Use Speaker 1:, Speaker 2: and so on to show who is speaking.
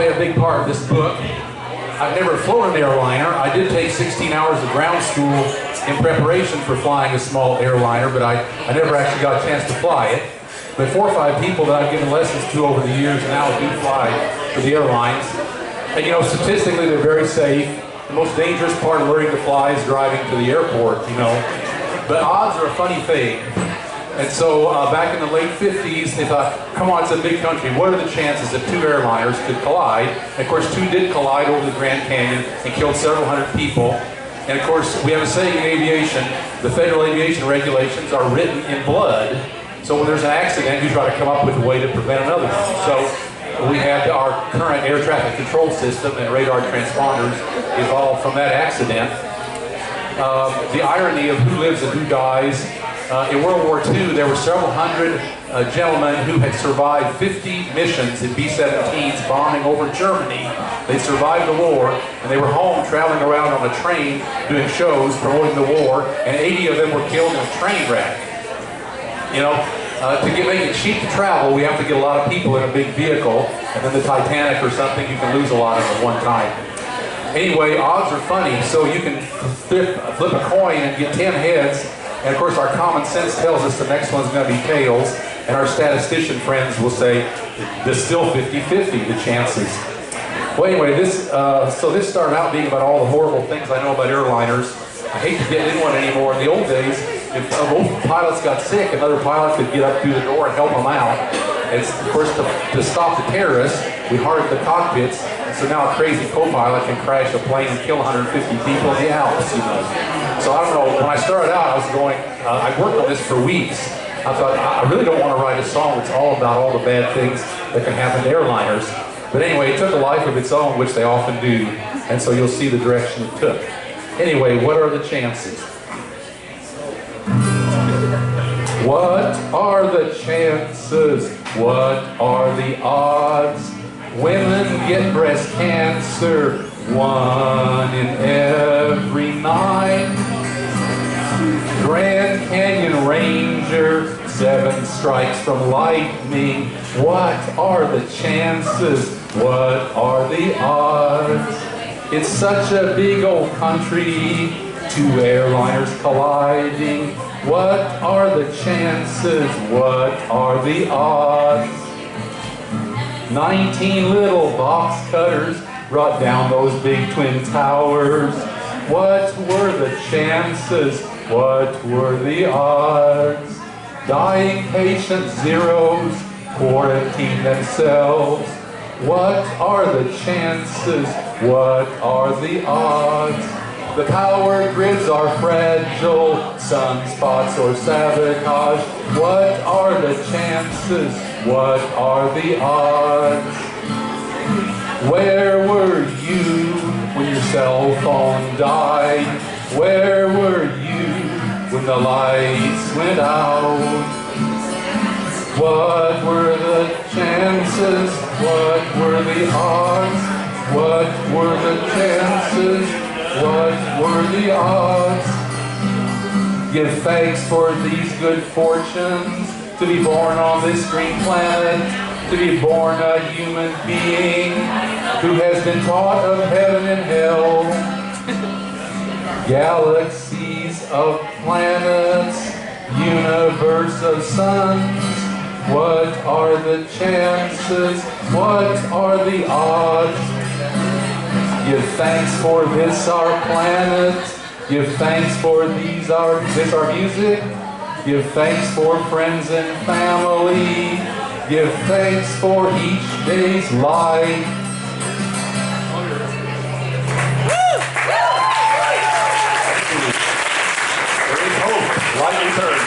Speaker 1: play a big part in this book. I've never flown an airliner. I did take 16 hours of ground school in preparation for flying a small airliner, but I never actually got a chance to fly it. But 4 or 5 people that I've given lessons to over the years now do fly for the airlines. And you know, statistically, they're very safe. The most dangerous part of learning to fly is driving to the airport, you know. But odds are a funny thing. And so back in the late 50s, they thought, come on, it's a big country. What are the chances that 2 airliners could collide? And of course, 2 did collide over the Grand Canyon and killed several hundred people. And of course, we have a saying in aviation, the federal aviation regulations are written in blood. So when there's an accident, you try to come up with a way to prevent another one. So we had our current air traffic control system and radar transponders evolved from that accident. The irony of who lives and who dies. In World War II, there were several hundred gentlemen who had survived 50 missions in B-17s bombing over Germany. They survived the war, and they were home traveling around on a train doing shows promoting the war, and 80 of them were killed in a train wreck. You know, to make it cheap to travel, we have to get a lot of people in a big vehicle, and then the Titanic or something, you can lose a lot of them at one time. Anyway, odds are funny, so you can flip a coin and get 10 heads. And of course, our common sense tells us the next one's going to be tails, and our statistician friends will say, there's still 50-50, the chances. Well, anyway, so this started out being about all the horrible things I know about airliners. I hate to get in one anymore. In the old days, if both pilots got sick, another pilot could get up through the door and help them out. And of course, to stop the terrorists, we hardened the cockpits, so now a crazy co-pilot can crash a plane and kill 150 people in the Alps, you know. So I don't know, when I started out, I was going, I worked on this for weeks. I thought, I really don't want to write a song that's all about all the bad things that can happen to airliners. But anyway, it took a life of its own, which they often do, and so you'll see the direction it took. Anyway, what are the chances? What are the chances? What are the odds? Women get breast cancer 1 in every 9. Grand Canyon Ranger, 7 strikes from lightning. What are the chances? What are the odds? It's such a big old country, 2 airliners colliding. What are the chances? What are the odds? 19 little box cutters brought down those big twin towers. What were the chances? What were the odds? Dying patient zeros quarantine themselves. What are the chances? What are the odds? The power grids are fragile, sunspots or sabotage. What are the chances? What are the odds? Where were you when your cell phone died? Where were you when the lights went out? What were the chances? What were the odds? What were the chances? What were the odds? Give thanks for these good fortunes, to be born on this green planet, to be born a human being who has been taught of heaven and hell. Galaxies of planets, universe of suns. What are the chances? What are the odds? Give thanks for this our planet. Give thanks for this our music. Give thanks for friends and family. Give thanks for each day's life. There is hope. Light returns.